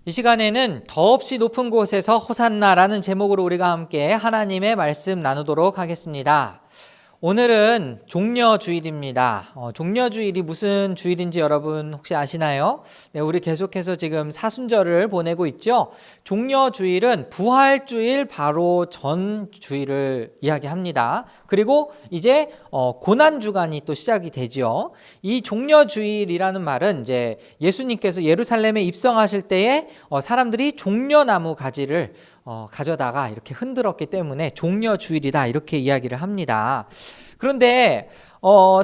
이 시간에는 더없이 높은 곳에서 호산나라는 제목으로 우리가 함께 하나님의 말씀 나누도록 하겠습니다. 오늘은 종려주일입니다. 종려주일이 무슨 주일인지 여러분 혹시 아시나요? 네, 우리 계속해서 지금 사순절을 보내고 있죠. 종려주일은 부활주일 바로 전 주일을 이야기합니다. 그리고 이제 고난주간이 또 시작이 되죠. 이 종려주일이라는 말은 이제 예수님께서 예루살렘에 입성하실 때에 사람들이 종려나무 가지를 가져다가 이렇게 흔들었기 때문에 종려주일이다 이렇게 이야기를 합니다. 그런데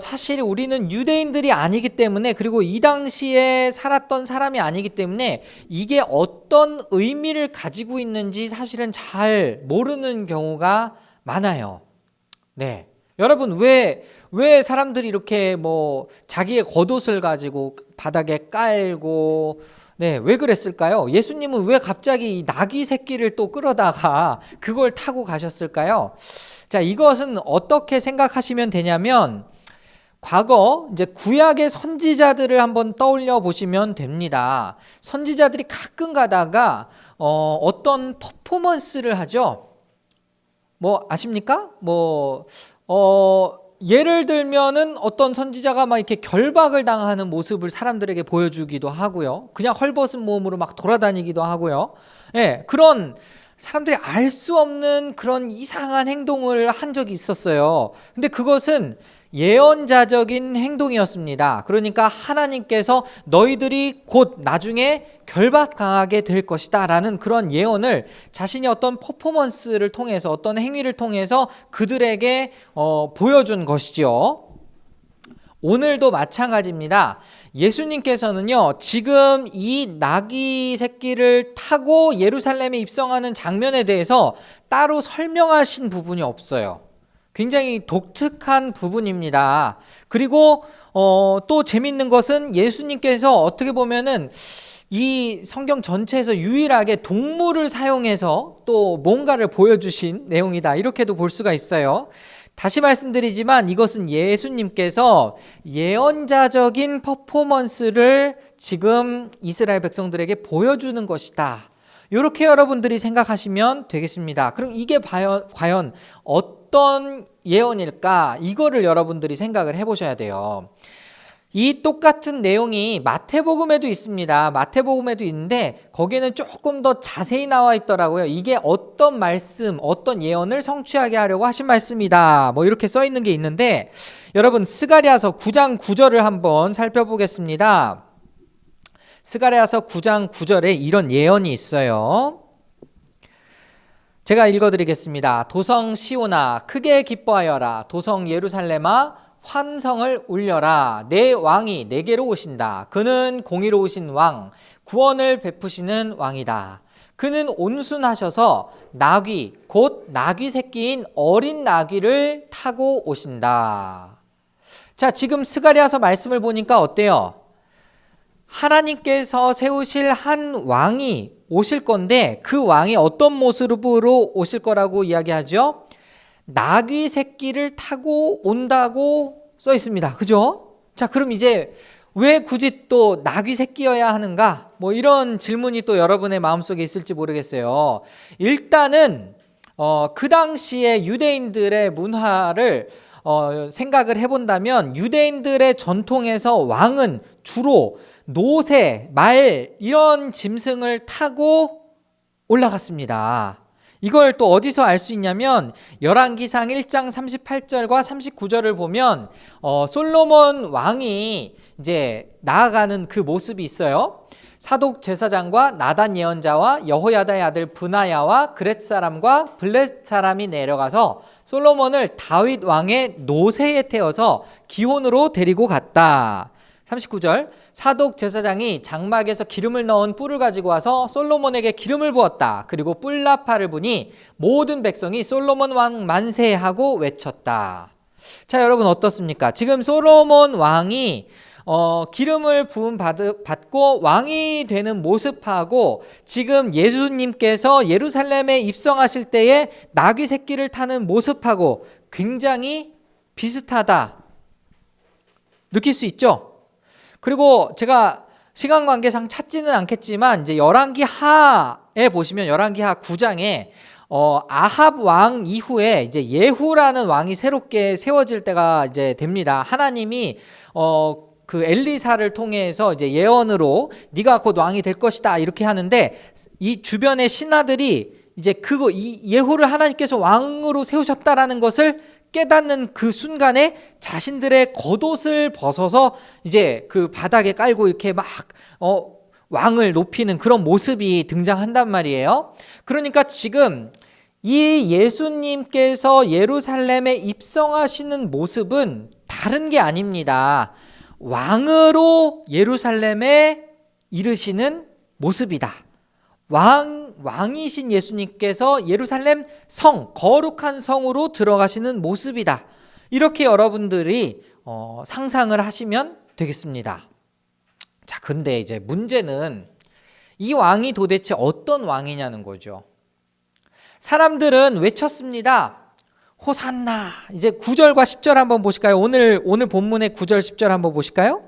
사실 우리는 유대인들이 아니기 때문에, 그리고 이 당시에 살았던 사람이 아니기 때문에 이게 어떤 의미를 가지고 있는지 사실은 잘 모르는 경우가 많아요. 네. 여러분 왜 사람들이 이렇게 자기의 겉옷을 가지고 바닥에 깔고 왜 그랬을까요? 예수님은 왜 갑자기 이 나귀 새끼를 또 끌어다가 그걸 타고 가셨을까요? 자, 이것은 어떻게 생각하시면 되냐면, 과거 이제 구약의 선지자들을 한번 떠올려 보시면 됩니다. 선지자들이 가끔 가다가 어떤 퍼포먼스를 하죠. 아십니까? 예를 들면은 어떤 선지자가 막 이렇게 결박을 당하는 모습을 사람들에게 보여주기도 하고요. 그냥 헐벗은 몸으로 막 돌아다니기도 하고요. 그런 사람들이 알 수 없는 그런 이상한 행동을 한 적이 있었어요. 근데 그것은 예언자적인 행동이었습니다. 그러니까 하나님께서 너희들이 곧 나중에 결박당하게 될 것이다 라는 그런 예언을 자신이 어떤 퍼포먼스를 통해서, 어떤 행위를 통해서 그들에게 보여준 것이죠. 오늘도 마찬가지입니다. 예수님께서는요, 지금 이 나귀 새끼를 타고 예루살렘에 입성하는 장면에 대해서 따로 설명하신 부분이 없어요. 굉장히 독특한 부분입니다. 그리고 또 재밌는 것은 예수님께서 어떻게 보면은 이 성경 전체에서 유일하게 동물을 사용해서 또 뭔가를 보여주신 내용이다, 이렇게도 볼 수가 있어요. 다시 말씀드리지만 이것은 예수님께서 예언자적인 퍼포먼스를 지금 이스라엘 백성들에게 보여주는 것이다, 이렇게 여러분들이 생각하시면 되겠습니다. 그럼 이게 과연 어떤 예언일까? 이거를 여러분들이 생각을 해보셔야 돼요. 이 똑같은 내용이 마태복음에도 있습니다. 마태복음에도 있는데 거기에는 조금 더 자세히 나와 있더라고요. 이게 어떤 말씀, 어떤 예언을 성취하게 하려고 하신 말씀이다, 이렇게 써 있는 게 있는데, 여러분 스가랴서 9장 9절을 한번 살펴보겠습니다. 스가랴서 9장 9절에 이런 예언이 있어요. 제가 읽어드리겠습니다. 도성 시온아 크게 기뻐하여라. 도성 예루살렘아 환성을 울려라. 내 왕이 내게로 오신다. 그는 공의로우신 왕, 구원을 베푸시는 왕이다. 그는 온순하셔서 나귀, 곧 나귀 새끼인 어린 나귀를 타고 오신다. 자, 지금 스가랴서 말씀을 보니까 어때요? 하나님께서 세우실 한 왕이 오실 건데, 그 왕이 어떤 모습으로 오실 거라고 이야기하죠? 나귀 새끼를 타고 온다고 써 있습니다. 그죠? 자, 그럼 이제 왜 굳이 또 나귀 새끼여야 하는가? 이런 질문이 또 여러분의 마음속에 있을지 모르겠어요. 일단은 그 당시에 유대인들의 문화를 생각을 해본다면, 유대인들의 전통에서 왕은 주로 노새, 말, 이런 짐승을 타고 올라갔습니다. 이걸 또 어디서 알 수 있냐면 열왕기상 1장 38절과 39절을 보면 솔로몬 왕이 이제 나아가는 그 모습이 있어요. 사독 제사장과 나단 예언자와 여호야다의 아들 브나야와 그렛 사람과 블렛 사람이 내려가서 솔로몬을 다윗 왕의 노새에 태워서 기혼으로 데리고 갔다. 39절, 사독 제사장이 장막에서 기름을 넣은 뿔을 가지고 와서 솔로몬에게 기름을 부었다. 그리고 뿔나팔을 부니 모든 백성이 솔로몬 왕 만세하고 외쳤다. 자, 여러분 어떻습니까? 지금 솔로몬 왕이 기름을 부음 받고 왕이 되는 모습하고 지금 예수님께서 예루살렘에 입성하실 때에 나귀 새끼를 타는 모습하고 굉장히 비슷하다 느낄 수 있죠? 그리고 제가 시간 관계상 찾지는 않겠지만 이제 열왕기하에 보시면 열왕기하 9장에 아합 왕 이후에 이제 예후라는 왕이 새롭게 세워질 때가 이제 됩니다. 하나님이 그 엘리사를 통해서 이제 예언으로 네가 곧 왕이 될 것이다 이렇게 하는데, 이 주변의 신하들이 이제 이 예후를 하나님께서 왕으로 세우셨다라는 것을 깨닫는 그 순간에 자신들의 겉옷을 벗어서 이제 그 바닥에 깔고 이렇게 막 왕을 높이는 그런 모습이 등장한단 말이에요. 그러니까 지금 이 예수님께서 예루살렘에 입성하시는 모습은 다른 게 아닙니다. 왕으로 예루살렘에 이르시는 모습이다. 왕이신 예수님께서 예루살렘 성, 거룩한 성으로 들어가시는 모습이다. 이렇게 여러분들이 상상을 하시면 되겠습니다. 자, 근데 이제 문제는 이 왕이 도대체 어떤 왕이냐는 거죠. 사람들은 외쳤습니다. 호산나. 이제 9절과 10절 한번 보실까요? 오늘 본문의 9절 10절 한번 보실까요?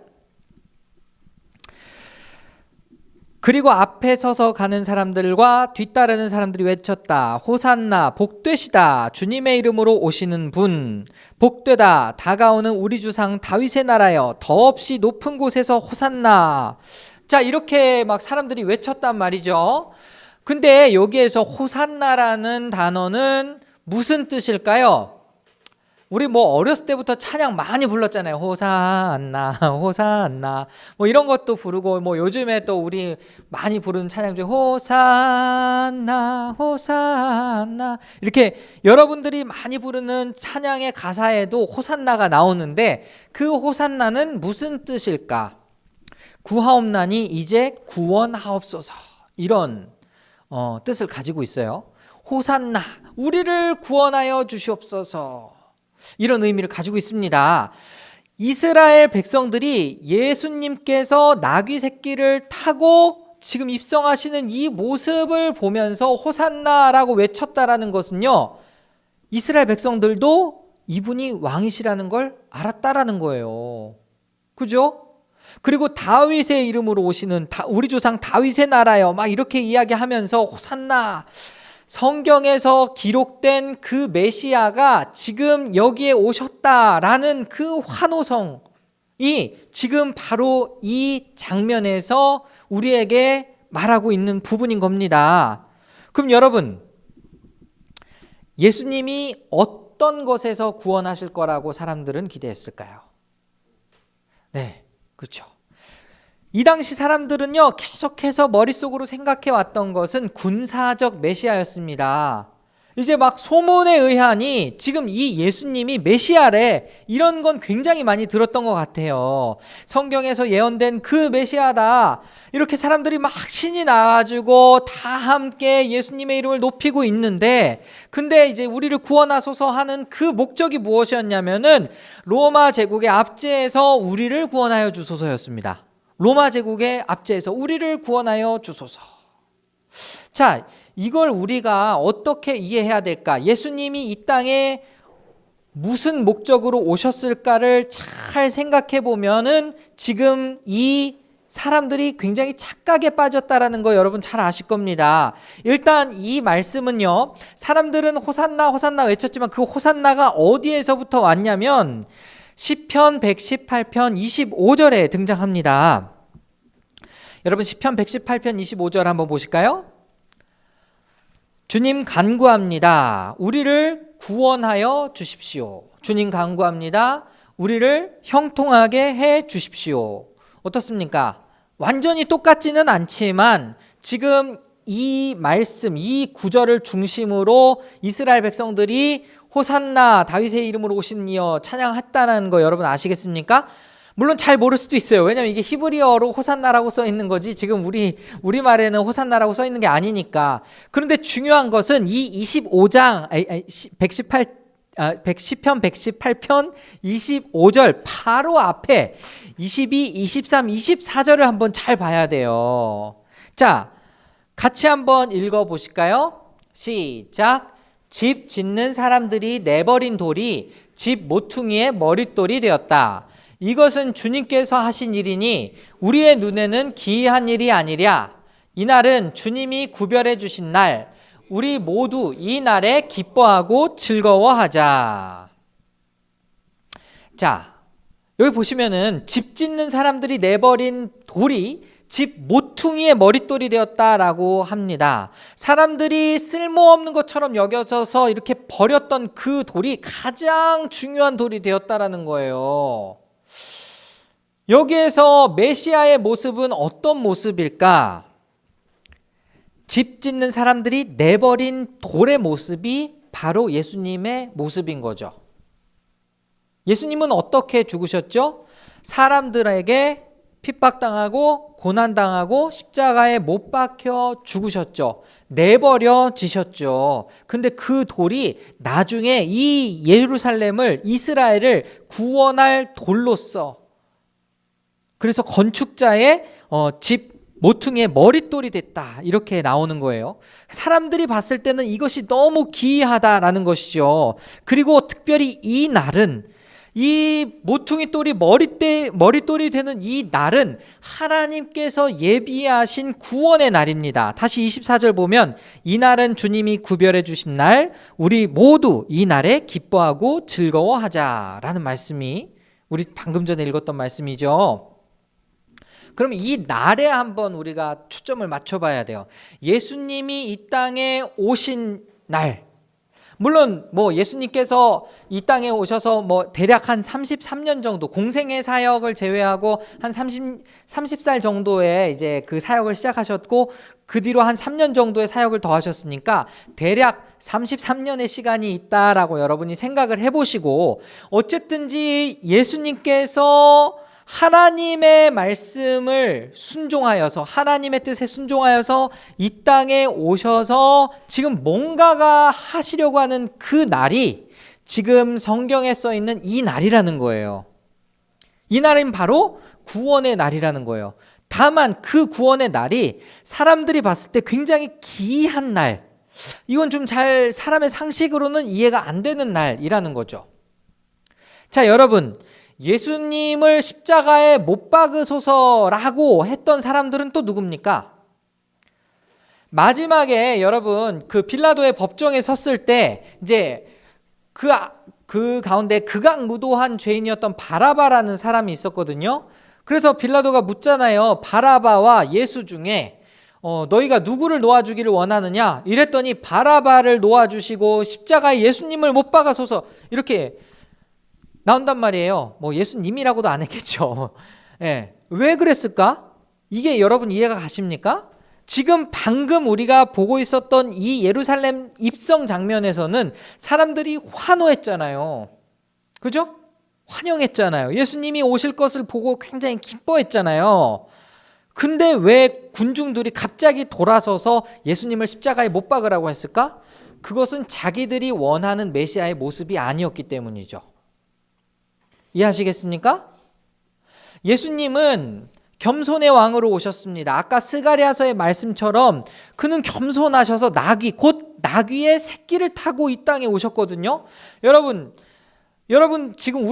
그리고 앞에 서서 가는 사람들과 뒤따르는 사람들이 외쳤다. 호산나, 복되시다. 주님의 이름으로 오시는 분. 복되다. 다가오는 우리 주상 다윗의 나라여. 더없이 높은 곳에서 호산나. 자, 이렇게 막 사람들이 외쳤단 말이죠. 근데 여기에서 호산나라는 단어는 무슨 뜻일까요? 우리 뭐 어렸을 때부터 찬양 많이 불렀잖아요. 호산나, 호산나. 뭐 이런 것도 부르고, 뭐 요즘에 또 우리 많이 부르는 찬양 중에 호산나, 호산나. 이렇게 여러분들이 많이 부르는 찬양의 가사에도 호산나가 나오는데, 그 호산나는 무슨 뜻일까? 구하옵나니 이제 구원하옵소서. 이런 뜻을 가지고 있어요. 호산나, 우리를 구원하여 주시옵소서. 이런 의미를 가지고 있습니다. 이스라엘 백성들이 예수님께서 나귀 새끼를 타고 지금 입성하시는 이 모습을 보면서 호산나라고 외쳤다라는 것은요, 이스라엘 백성들도 이분이 왕이시라는 걸 알았다라는 거예요. 그죠? 그리고 다윗의 이름으로 오시는 우리 조상 다윗의 나라여, 막 이렇게 이야기하면서 호산나, 성경에서 기록된 그 메시아가 지금 여기에 오셨다라는 그 환호성이 지금 바로 이 장면에서 우리에게 말하고 있는 부분인 겁니다. 그럼 여러분, 예수님이 어떤 것에서 구원하실 거라고 사람들은 기대했을까요? 네, 그렇죠. 이 당시 사람들은요, 계속해서 머릿속으로 생각해 왔던 것은 군사적 메시아였습니다. 이제 막 소문에 의하니 지금 이 예수님이 메시아래, 이런 건 굉장히 많이 들었던 것 같아요. 성경에서 예언된 그 메시아다, 이렇게 사람들이 막 신이 나가지고 다 함께 예수님의 이름을 높이고 있는데, 근데 이제 우리를 구원하소서 하는 그 목적이 무엇이었냐면은 로마 제국의 압제에서 우리를 구원하여 주소서였습니다. 로마 제국의 압제에서 우리를 구원하여 주소서. 자, 이걸 우리가 어떻게 이해해야 될까? 예수님이 이 땅에 무슨 목적으로 오셨을까를 잘 생각해 보면은 지금 이 사람들이 굉장히 착각에 빠졌다라는 거 여러분 잘 아실 겁니다. 일단 이 말씀은요, 사람들은 호산나 호산나 외쳤지만 그 호산나가 어디에서부터 왔냐면 시편 118편 25절에 등장합니다. 여러분 시편 118편 25절 한번 보실까요? 주님 간구합니다. 우리를 구원하여 주십시오. 주님 간구합니다. 우리를 형통하게 해 주십시오. 어떻습니까? 완전히 똑같지는 않지만 지금 이 말씀, 이 구절을 중심으로 이스라엘 백성들이 호산나, 다윗의 이름으로 오신 이여 찬양했다는 거 여러분 아시겠습니까? 물론 잘 모를 수도 있어요. 왜냐면 이게 히브리어로 호산나라고 써 있는 거지 지금 우리말에는 호산나라고 써 있는 게 아니니까. 그런데 중요한 것은 이 25장 118편 25절 바로 앞에 22, 23, 24절을 한번 잘 봐야 돼요. 자, 같이 한번 읽어 보실까요? 시작. 집 짓는 사람들이 내버린 돌이 집 모퉁이의 머릿돌이 되었다. 이것은 주님께서 하신 일이니 우리의 눈에는 기이한 일이 아니랴. 이날은 주님이 구별해 주신 날, 우리 모두 이 날에 기뻐하고 즐거워하자. 자, 여기 보시면은 집 짓는 사람들이 내버린 돌이 집 모퉁이의 머릿돌이 되었다라고 합니다. 사람들이 쓸모없는 것처럼 여겨져서 이렇게 버렸던 그 돌이 가장 중요한 돌이 되었다라는 거예요. 여기에서 메시아의 모습은 어떤 모습일까? 집 짓는 사람들이 내버린 돌의 모습이 바로 예수님의 모습인 거죠. 예수님은 어떻게 죽으셨죠? 사람들에게 핍박당하고 고난당하고 십자가에 못 박혀 죽으셨죠. 내버려지셨죠. 근데 그 돌이 나중에 이 예루살렘을, 이스라엘을 구원할 돌로서, 그래서 건축자의 집 모퉁이의 머릿돌이 됐다, 이렇게 나오는 거예요. 사람들이 봤을 때는 이것이 너무 기이하다라는 것이죠. 그리고 특별히 이 날은, 이 모퉁이 돌이 머릿돌이 되는 이 날은 하나님께서 예비하신 구원의 날입니다. 다시 24절 보면, 이 날은 주님이 구별해 주신 날, 우리 모두 이 날에 기뻐하고 즐거워하자라는 말씀이 우리 방금 전에 읽었던 말씀이죠. 그럼 이 날에 한번 우리가 초점을 맞춰봐야 돼요. 예수님이 이 땅에 오신 날, 물론 뭐 예수님께서 이 땅에 오셔서 뭐 대략 한 33년 정도, 공생의 사역을 제외하고 한 30살 정도의 이제 그 사역을 시작하셨고, 그 뒤로 한 3년 정도의 사역을 더 하셨으니까 대략 33년의 시간이 있다라고 여러분이 생각을 해보시고, 어쨌든지 예수님께서 하나님의 말씀을 순종하여서, 하나님의 뜻에 순종하여서 이 땅에 오셔서 지금 뭔가가 하시려고 하는 그 날이 지금 성경에 써 있는 이 날이라는 거예요. 이 날은 바로 구원의 날이라는 거예요. 다만 그 구원의 날이 사람들이 봤을 때 굉장히 기이한 날, 이건 좀 잘 사람의 상식으로는 이해가 안 되는 날이라는 거죠. 자, 여러분, 예수님을 십자가에 못 박으소서라고 했던 사람들은 또 누굽니까? 마지막에 여러분, 그 빌라도의 법정에 섰을 때 이제 그 가운데 극악무도한 죄인이었던 바라바라는 사람이 있었거든요. 그래서 빌라도가 묻잖아요. 바라바와 예수 중에 너희가 누구를 놓아주기를 원하느냐? 이랬더니 바라바를 놓아주시고 십자가에 예수님을 못 박아소서, 이렇게 나온단 말이에요. 뭐 예수님이라고도 안 했겠죠. 예. 왜 그랬을까? 이게 여러분 이해가 가십니까? 지금 방금 우리가 보고 있었던 이 예루살렘 입성 장면에서는 사람들이 환호했잖아요. 그죠? 환영했잖아요. 예수님이 오실 것을 보고 굉장히 기뻐했잖아요. 근데 왜 군중들이 갑자기 돌아서서 예수님을 십자가에 못 박으라고 했을까? 그것은 자기들이 원하는 메시아의 모습이 아니었기 때문이죠. 이해하시겠습니까? 예수님은 겸손의 왕으로 오셨습니다. 아까 스가랴서의 말씀처럼 그는 겸손하셔서 곧 나귀의 새끼를 타고 이 땅에 오셨거든요. 여러분 지금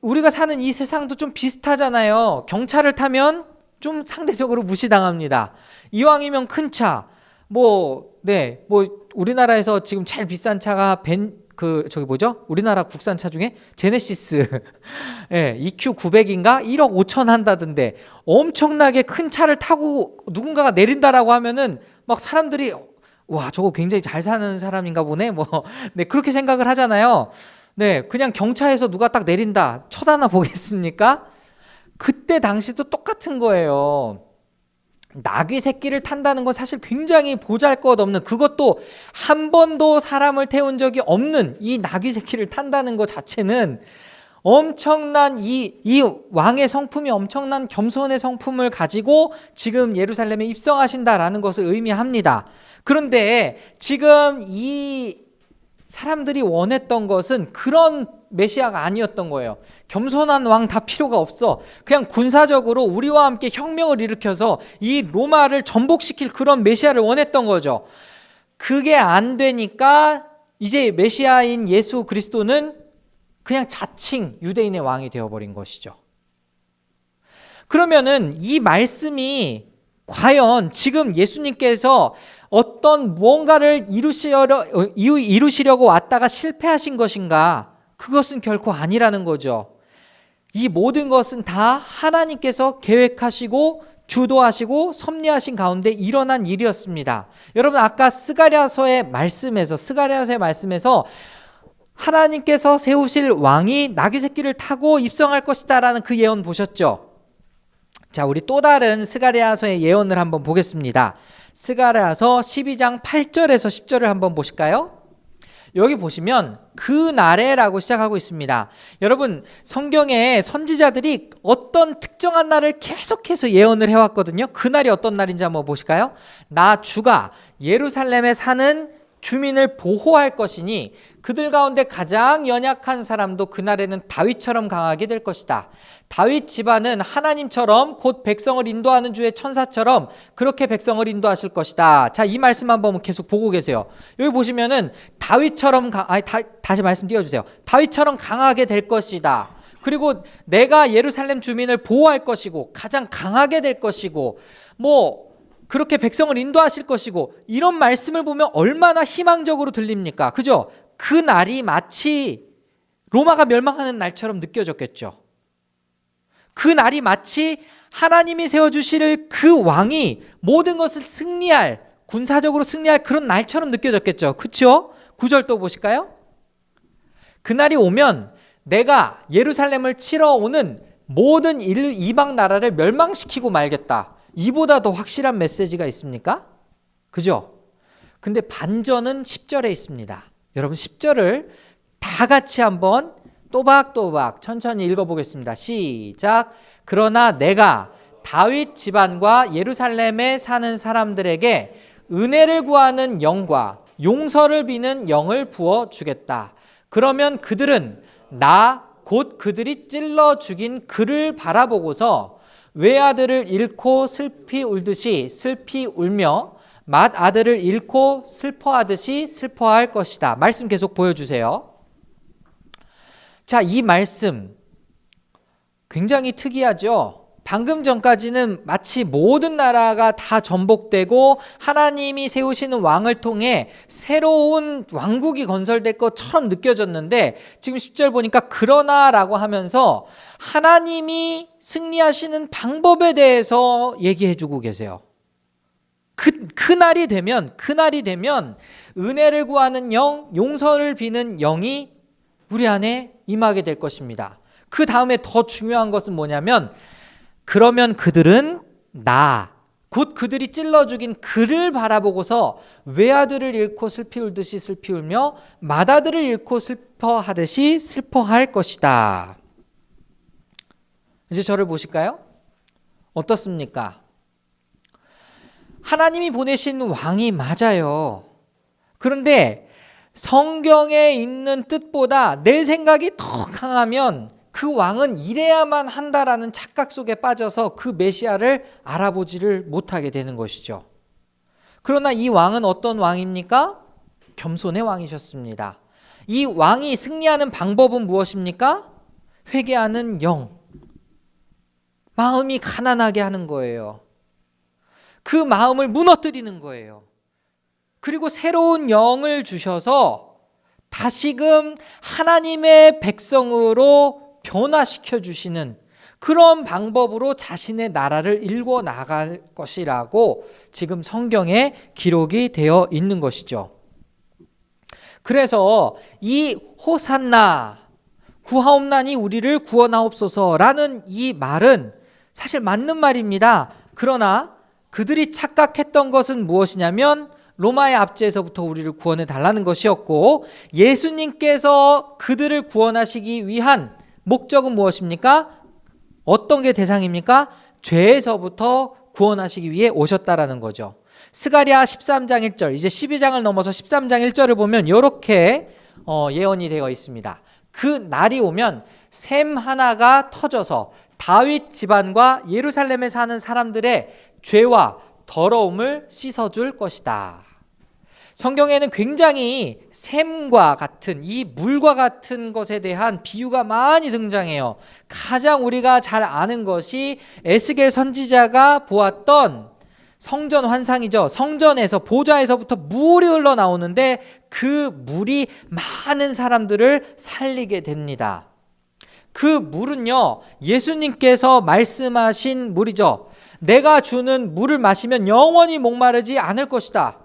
우리가 사는 이 세상도 좀 비슷하잖아요. 경차를 타면 좀 상대적으로 무시당합니다. 이왕이면 큰 차, 우리나라에서 지금 제일 비싼 차가 우리나라 국산차 중에 제네시스 EQ 900인가 1억 5천 한다던데, 엄청나게 큰 차를 타고 누군가가 내린다라고 하면은 막 사람들이 와, 저거 굉장히 잘 사는 사람인가 보네, 그렇게 생각을 하잖아요. 그냥 경차에서 누가 딱 내린다 쳐다나 보겠습니까? 그때 당시도 똑같은 거예요. 나귀 새끼를 탄다는 건 사실 굉장히 보잘것없는, 그것도 한 번도 사람을 태운 적이 없는 이 나귀 새끼를 탄다는 것 자체는 엄청난 이 왕의 성품이 엄청난 겸손의 성품을 가지고 지금 예루살렘에 입성하신다라는 것을 의미합니다. 그런데 지금 이 사람들이 원했던 것은 그런 메시아가 아니었던 거예요. 겸손한 왕 다 필요가 없어. 그냥 군사적으로 우리와 함께 혁명을 일으켜서 이 로마를 전복시킬 그런 메시아를 원했던 거죠. 그게 안 되니까 이제 메시아인 예수 그리스도는 그냥 자칭 유대인의 왕이 되어버린 것이죠. 그러면은 이 말씀이 과연 지금 예수님께서 어떤 무언가를 이루시려고 왔다가 실패하신 것인가? 그것은 결코 아니라는 거죠. 이 모든 것은 다 하나님께서 계획하시고 주도하시고 섭리하신 가운데 일어난 일이었습니다. 여러분 아까 스가랴서의 말씀에서 하나님께서 세우실 왕이 나귀 새끼를 타고 입성할 것이다 라는 그 예언 보셨죠? 자, 우리 또 다른 스가랴서의 예언을 한번 보겠습니다. 스가랴서 12장 8절에서 10절을 한번 보실까요? 여기 보시면 그 날에라고 시작하고 있습니다. 여러분 성경에 선지자들이 어떤 특정한 날을 계속해서 예언을 해왔거든요. 그 날이 어떤 날인지 한번 보실까요? 나 주가 예루살렘에 사는 주민을 보호할 것이니 그들 가운데 가장 연약한 사람도 그날에는 다윗처럼 강하게 될 것이다. 다윗 집안은 하나님처럼 곧 백성을 인도하는 주의 천사처럼 그렇게 백성을 인도하실 것이다. 자, 이 말씀 한번 계속 보고 계세요. 여기 보시면은 다윗처럼 다시 말씀 띄워주세요. 다윗처럼 강하게 될 것이다. 그리고 내가 예루살렘 주민을 보호할 것이고 가장 강하게 될 것이고 그렇게 백성을 인도하실 것이고 이런 말씀을 보면 얼마나 희망적으로 들립니까? 그죠? 그 날이 마치 로마가 멸망하는 날처럼 느껴졌겠죠. 그 날이 마치 하나님이 세워주실 그 왕이 모든 것을 군사적으로 승리할 그런 날처럼 느껴졌겠죠. 그렇죠? 9절 또 보실까요? 그날이 오면 내가 예루살렘을 치러 오는 모든 이방 나라를 멸망시키고 말겠다. 이보다 더 확실한 메시지가 있습니까? 그죠? 근데 반전은 10절에 있습니다. 여러분 10절을 다 같이 한번 또박또박 천천히 읽어보겠습니다. 시작. 그러나 내가 다윗 집안과 예루살렘에 사는 사람들에게 은혜를 구하는 영과 용서를 비는 영을 부어주겠다. 그러면 그들은 나 곧 그들이 찔러 죽인 그를 바라보고서 외아들을 잃고 슬피 울듯이 슬피 울며 맏아들을 잃고 슬퍼하듯이 슬퍼할 것이다. 말씀 계속 보여주세요. 자, 이 말씀 굉장히 특이하죠. 방금 전까지는 마치 모든 나라가 다 전복되고 하나님이 세우시는 왕을 통해 새로운 왕국이 건설될 것처럼 느껴졌는데 지금 10절 보니까 그러나라고 하면서 하나님이 승리하시는 방법에 대해서 얘기해 주고 계세요. 그날이 되면 은혜를 구하는 영, 용서를 비는 영이 우리 안에 임하게 될 것입니다. 그 다음에 더 중요한 것은 뭐냐면 그러면 그들은 곧 그들이 찔러 죽인 그를 바라보고서 외아들을 잃고 슬피 울듯이 슬피 울며 맏아들을 잃고 슬퍼하듯이 슬퍼할 것이다. 이제 저를 보실까요? 어떻습니까? 하나님이 보내신 왕이 맞아요. 그런데 성경에 있는 뜻보다 내 생각이 더 강하면 그 왕은 이래야만 한다라는 착각 속에 빠져서 그 메시아를 알아보지를 못하게 되는 것이죠. 그러나 이 왕은 어떤 왕입니까? 겸손의 왕이셨습니다. 이 왕이 승리하는 방법은 무엇입니까? 회개하는 영, 마음이 가난하게 하는 거예요. 그 마음을 무너뜨리는 거예요. 그리고 새로운 영을 주셔서 다시금 하나님의 백성으로 변화시켜 주시는 그런 방법으로 자신의 나라를 일궈 나갈 것이라고 지금 성경에 기록이 되어 있는 것이죠. 그래서 이 호산나 구하옵나니 우리를 구원하옵소서라는 이 말은 사실 맞는 말입니다. 그러나 그들이 착각했던 것은 무엇이냐면 로마의 압제에서부터 우리를 구원해 달라는 것이었고 예수님께서 그들을 구원하시기 위한 목적은 무엇입니까? 어떤 게 대상입니까? 죄에서부터 구원하시기 위해 오셨다라는 거죠. 스가랴 13장 1절, 이제 12장을 넘어서 13장 1절을 보면 이렇게 예언이 되어 있습니다. 그 날이 오면 샘 하나가 터져서 다윗 집안과 예루살렘에 사는 사람들의 죄와 더러움을 씻어줄 것이다. 성경에는 굉장히 샘과 같은 이 물과 같은 것에 대한 비유가 많이 등장해요. 가장 우리가 잘 아는 것이 에스겔 선지자가 보았던 성전 환상이죠. 성전에서 보좌에서부터 물이 흘러나오는데 그 물이 많은 사람들을 살리게 됩니다. 그 물은요, 예수님께서 말씀하신 물이죠. 내가 주는 물을 마시면 영원히 목마르지 않을 것이다.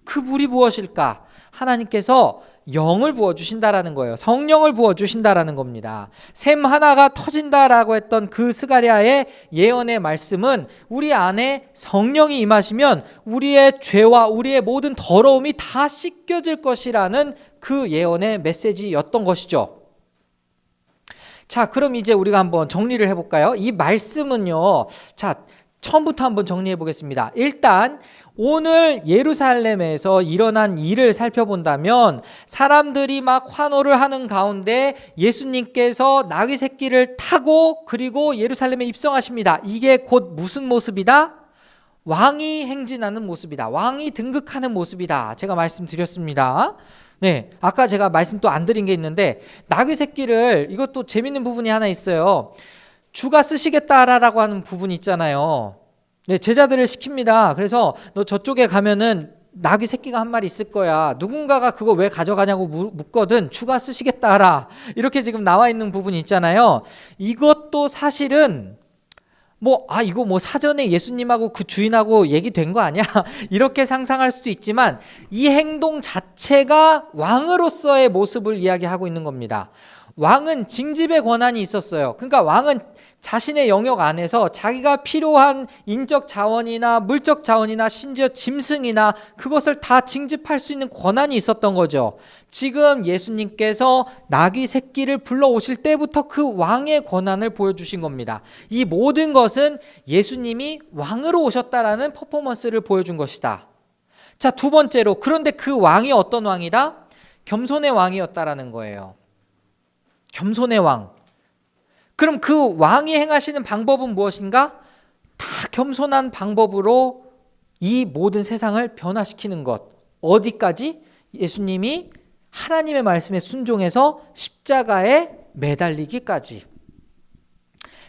그 물이 무엇일까? 하나님께서 영을 부어주신다라는 거예요. 성령을 부어주신다라는 겁니다. 샘 하나가 터진다라고 했던 그 스가랴의 예언의 말씀은 우리 안에 성령이 임하시면 우리의 죄와 우리의 모든 더러움이 다 씻겨질 것이라는 그 예언의 메시지였던 것이죠. 자, 그럼 이제 우리가 한번 정리를 해볼까요? 이 말씀은요, 자, 처음부터 한번 정리해 보겠습니다. 일단 오늘 예루살렘에서 일어난 일을 살펴본다면 사람들이 막 환호를 하는 가운데 예수님께서 나귀 새끼를 타고 그리고 예루살렘에 입성하십니다. 이게 곧 무슨 모습이다? 왕이 행진하는 모습이다. 왕이 등극하는 모습이다. 제가 말씀드렸습니다. 네, 아까 제가 말씀 또 안 드린 게 있는데 나귀 새끼를, 이것도 재밌는 부분이 하나 있어요. 주가 쓰시겠다라고 하는 부분이 있잖아요. 네, 제자들을 시킵니다. 그래서 너 저쪽에 가면은 나귀 새끼가 한 마리 있을 거야. 누군가가 그거 왜 가져가냐고 묻거든. 주가 쓰시겠다라. 이렇게 지금 나와 있는 부분이 있잖아요. 이것도 사실은 이거 사전에 예수님하고 그 주인하고 얘기된 거 아니야? 이렇게 상상할 수도 있지만 이 행동 자체가 왕으로서의 모습을 이야기하고 있는 겁니다. 왕은 징집의 권한이 있었어요. 그러니까 왕은 자신의 영역 안에서 자기가 필요한 인적 자원이나 물적 자원이나 심지어 짐승이나 그것을 다 징집할 수 있는 권한이 있었던 거죠. 지금 예수님께서 나귀 새끼를 불러오실 때부터 그 왕의 권한을 보여주신 겁니다. 이 모든 것은 예수님이 왕으로 오셨다라는 퍼포먼스를 보여준 것이다. 자, 두 번째로, 그런데 그 왕이 어떤 왕이다? 겸손의 왕이었다라는 거예요. 겸손의 왕. 그럼 그 왕이 행하시는 방법은 무엇인가? 다 겸손한 방법으로 이 모든 세상을 변화시키는 것. 어디까지? 예수님이 하나님의 말씀에 순종해서 십자가에 매달리기까지.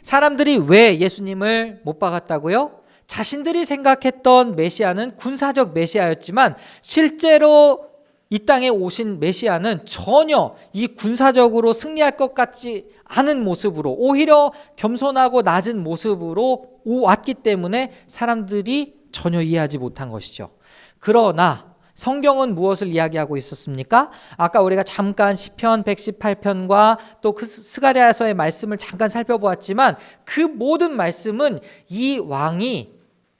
사람들이 왜 예수님을 못 박았다고요? 자신들이 생각했던 메시아는 군사적 메시아였지만 실제로 이 땅에 오신 메시아는 전혀 이 군사적으로 승리할 것 같지 않은 모습으로, 오히려 겸손하고 낮은 모습으로 왔기 때문에 사람들이 전혀 이해하지 못한 것이죠. 그러나 성경은 무엇을 이야기하고 있었습니까? 아까 우리가 잠깐 시편 118편과 또 그 스가랴서의 말씀을 잠깐 살펴보았지만 그 모든 말씀은 이 왕이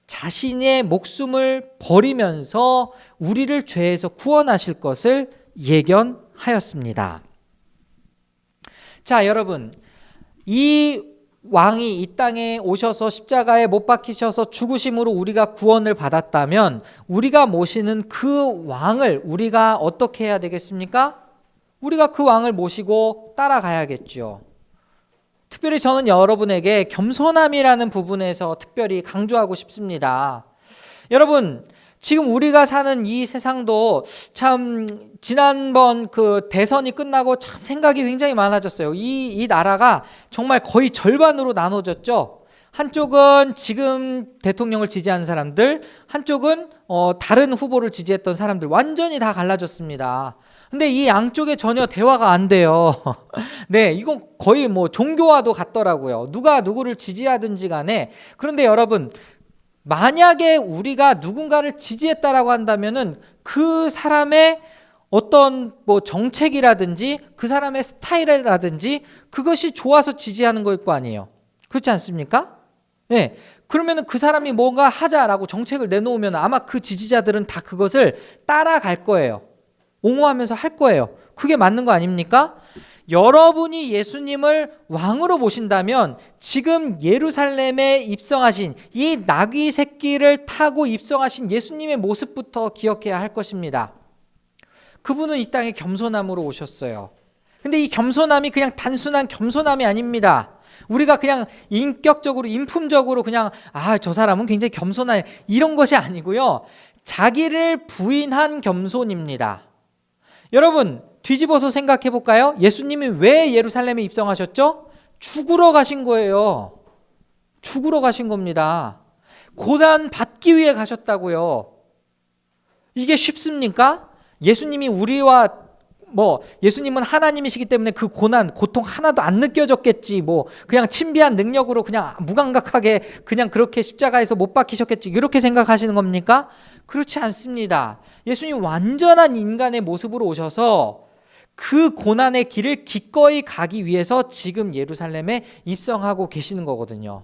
자신의 목숨을 버리면서 우리를 죄에서 구원하실 것을 예견하였습니다. 자, 여러분, 이 왕이 이 땅에 오셔서 십자가에 못 박히셔서 죽으심으로 우리가 구원을 받았다면 우리가 모시는 그 왕을 우리가 어떻게 해야 되겠습니까? 우리가 그 왕을 모시고 따라가야겠죠. 특별히 저는 여러분에게 겸손함이라는 부분에서 특별히 강조하고 싶습니다. 여러분, 지금 우리가 사는 이 세상도 참 지난번 그 대선이 끝나고 참 생각이 굉장히 많아졌어요. 이 나라가 정말 거의 절반으로 나눠졌죠. 한쪽은 지금 대통령을 지지하는 사람들, 한쪽은 다른 후보를 지지했던 사람들, 완전히 다 갈라졌습니다. 근데 이 양쪽에 전혀 대화가 안 돼요. 네, 이건 거의 종교와도 같더라고요. 누가 누구를 지지하든지 간에. 그런데 여러분, 만약에 우리가 누군가를 지지했다라고 한다면은 그 사람의 어떤 정책이라든지 그 사람의 스타일이라든지 그것이 좋아서 지지하는 거일 거 아니에요. 그렇지 않습니까? 네. 그러면은 그 사람이 뭔가 하자라고 정책을 내놓으면 아마 그 지지자들은 다 그것을 따라갈 거예요. 옹호하면서 할 거예요. 그게 맞는 거 아닙니까? 여러분이 예수님을 왕으로 모신다면 지금 예루살렘에 입성하신 이 나귀 새끼를 타고 입성하신 예수님의 모습부터 기억해야 할 것입니다. 그분은 이 땅에 겸손함으로 오셨어요. 근데 이 겸손함이 그냥 단순한 겸손함이 아닙니다. 우리가 그냥 인격적으로, 인품적으로 그냥 저 사람은 굉장히 겸손하네 이런 것이 아니고요. 자기를 부인한 겸손입니다. 여러분, 뒤집어서 생각해 볼까요? 예수님이 왜 예루살렘에 입성하셨죠? 죽으러 가신 거예요. 죽으러 가신 겁니다. 고난 받기 위해 가셨다고요. 이게 쉽습니까? 예수님이 예수님은 하나님이시기 때문에 그 고난, 고통 하나도 안 느껴졌겠지. 그냥 신비한 능력으로 그냥 무감각하게 그냥 그렇게 십자가에서 못 박히셨겠지. 이렇게 생각하시는 겁니까? 그렇지 않습니다. 예수님 완전한 인간의 모습으로 오셔서 그 고난의 길을 기꺼이 가기 위해서 지금 예루살렘에 입성하고 계시는 거거든요.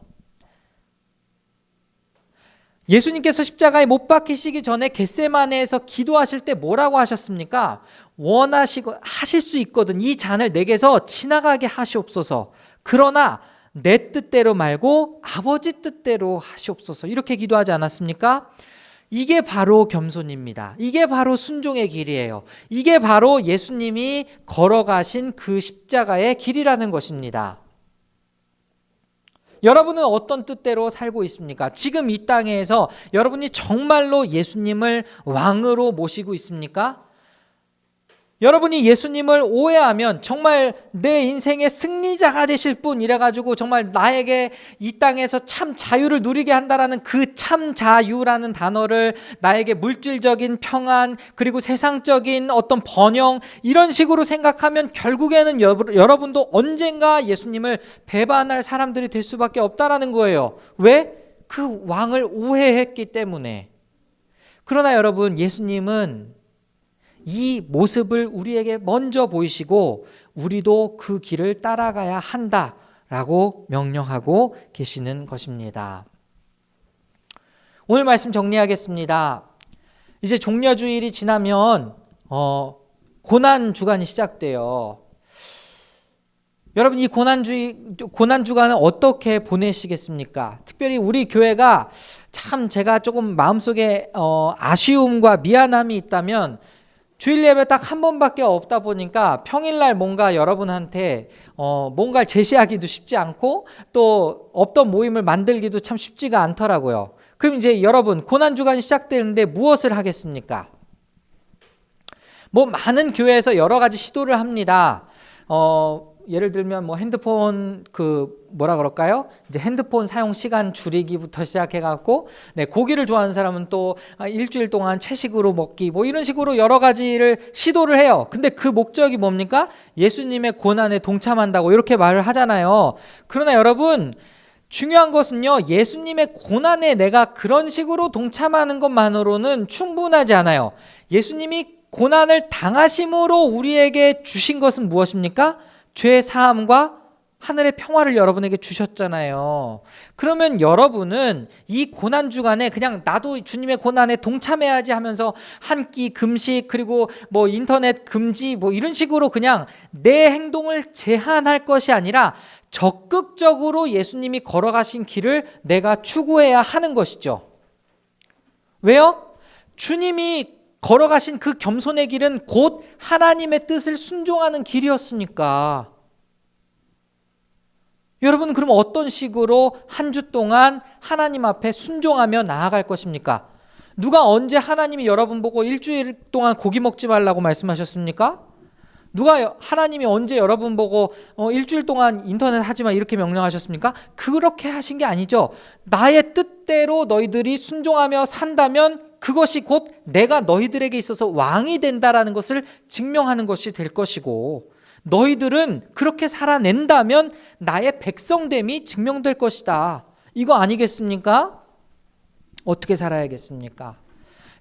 예수님께서 십자가에 못 박히시기 전에 겟세마네에서 기도하실 때 뭐라고 하셨습니까? 하실 수 있거든. 이 잔을 내게서 지나가게 하시옵소서. 그러나 내 뜻대로 말고 아버지 뜻대로 하시옵소서. 이렇게 기도하지 않았습니까? 이게 바로 겸손입니다. 이게 바로 순종의 길이에요. 이게 바로 예수님이 걸어가신 그 십자가의 길이라는 것입니다. 여러분은 어떤 뜻대로 살고 있습니까? 지금 이 땅에서 여러분이 정말로 예수님을 왕으로 모시고 있습니까? 여러분이 예수님을 오해하면 정말 내 인생의 승리자가 되실 분 이래가지고 정말 나에게 이 땅에서 참 자유를 누리게 한다라는 그 참 자유라는 단어를 나에게 물질적인 평안 그리고 세상적인 어떤 번영 이런 식으로 생각하면 결국에는 여러분도 언젠가 예수님을 배반할 사람들이 될 수밖에 없다라는 거예요. 왜? 그 왕을 오해했기 때문에. 그러나 여러분, 예수님은 이 모습을 우리에게 먼저 보이시고 우리도 그 길을 따라가야 한다라고 명령하고 계시는 것입니다. 오늘 말씀 정리하겠습니다. 이제 종려주일이 지나면 고난 주간이 시작돼요. 여러분, 이 고난 주간은 어떻게 보내시겠습니까? 특별히 우리 교회가 참 제가 조금 마음속에 아쉬움과 미안함이 있다면 주일 예배 딱 한 번밖에 없다 보니까 평일날 뭔가 여러분한테 뭔가를 제시하기도 쉽지 않고 또 없던 모임을 만들기도 참 쉽지가 않더라고요. 그럼 이제 여러분, 고난주간이 시작되는데 무엇을 하겠습니까? 많은 교회에서 여러 가지 시도를 합니다. 예를 들면 핸드폰 이제 핸드폰 사용 시간 줄이기부터 시작해갖고, 고기를 좋아하는 사람은 또 일주일 동안 채식으로 먹기, 이런 식으로 여러 가지를 시도를 해요. 근데 그 목적이 뭡니까? 예수님의 고난에 동참한다고 이렇게 말을 하잖아요. 그러나 여러분, 중요한 것은요, 예수님의 고난에 내가 그런 식으로 동참하는 것만으로는 충분하지 않아요. 예수님이 고난을 당하심으로 우리에게 주신 것은 무엇입니까? 죄 사함과 하늘의 평화를 여러분에게 주셨잖아요. 그러면 여러분은 이 고난 주간에 그냥 나도 주님의 고난에 동참해야지 하면서 한 끼 금식 그리고 인터넷 금지 이런 식으로 그냥 내 행동을 제한할 것이 아니라 적극적으로 예수님이 걸어가신 길을 내가 추구해야 하는 것이죠. 왜요? 주님이 걸어가신 그 겸손의 길은 곧 하나님의 뜻을 순종하는 길이었으니까. 여러분, 그럼 어떤 식으로 한 주 동안 하나님 앞에 순종하며 나아갈 것입니까? 누가 언제 하나님이 여러분 보고 일주일 동안 고기 먹지 말라고 말씀하셨습니까? 누가 하나님이 언제 여러분 보고 일주일 동안 인터넷 하지 마 이렇게 명령하셨습니까? 그렇게 하신 게 아니죠. 나의 뜻대로 너희들이 순종하며 산다면 그것이 곧 내가 너희들에게 있어서 왕이 된다라는 것을 증명하는 것이 될 것이고, 너희들은 그렇게 살아낸다면 나의 백성됨이 증명될 것이다. 이거 아니겠습니까? 어떻게 살아야겠습니까?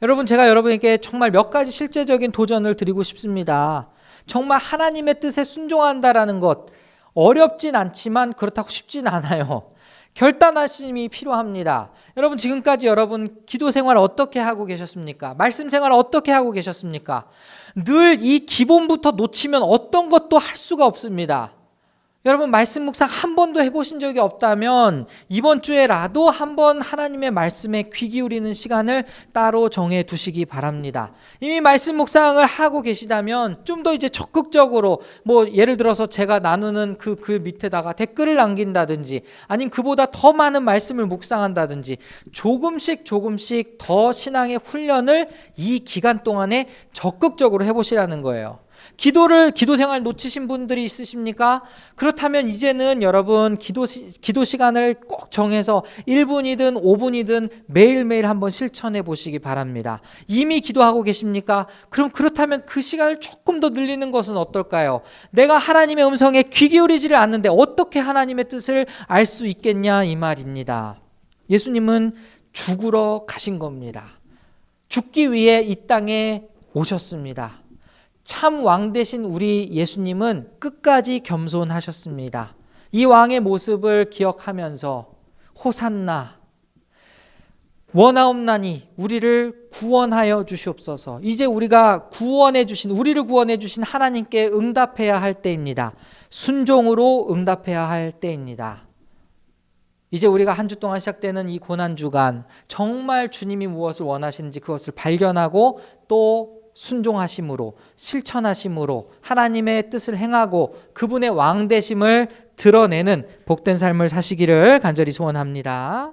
여러분, 제가 여러분에게 정말 몇 가지 실제적인 도전을 드리고 싶습니다. 정말 하나님의 뜻에 순종한다라는 것, 어렵진 않지만 그렇다고 쉽진 않아요. 결단하심이 필요합니다. 여러분, 지금까지 여러분 기도 생활 어떻게 하고 계셨습니까? 말씀 생활 어떻게 하고 계셨습니까? 늘 이 기본부터 놓치면 어떤 것도 할 수가 없습니다. 여러분 말씀 묵상 한 번도 해보신 적이 없다면 이번 주에라도 한번 하나님의 말씀에 귀 기울이는 시간을 따로 정해 두시기 바랍니다. 이미 말씀 묵상을 하고 계시다면 좀 더 이제 적극적으로 예를 들어서 제가 나누는 그 글 밑에다가 댓글을 남긴다든지 아니면 그보다 더 많은 말씀을 묵상한다든지 조금씩 더 신앙의 훈련을 이 기간 동안에 적극적으로 해보시라는 거예요. 기도 생활 놓치신 분들이 있으십니까? 그렇다면 이제는 여러분 기도 시간을 꼭 정해서 1분이든 5분이든 매일매일 한번 실천해 보시기 바랍니다. 이미 기도하고 계십니까? 그렇다면 그 시간을 조금 더 늘리는 것은 어떨까요? 내가 하나님의 음성에 귀 기울이지를 않는데 어떻게 하나님의 뜻을 알 수 있겠냐 이 말입니다. 예수님은 죽으러 가신 겁니다. 죽기 위해 이 땅에 오셨습니다. 참 왕 되신 우리 예수님은 끝까지 겸손하셨습니다. 이 왕의 모습을 기억하면서 호산나 원하옵나니 우리를 구원하여 주시옵소서. 이제 우리를 구원해 주신 하나님께 응답해야 할 때입니다. 순종으로 응답해야 할 때입니다. 이제 우리가 한 주 동안 시작되는 이 고난주간 정말 주님이 무엇을 원하시는지 그것을 발견하고 또 순종하심으로 실천하심으로 하나님의 뜻을 행하고 그분의 왕되심을 드러내는 복된 삶을 사시기를 간절히 소원합니다.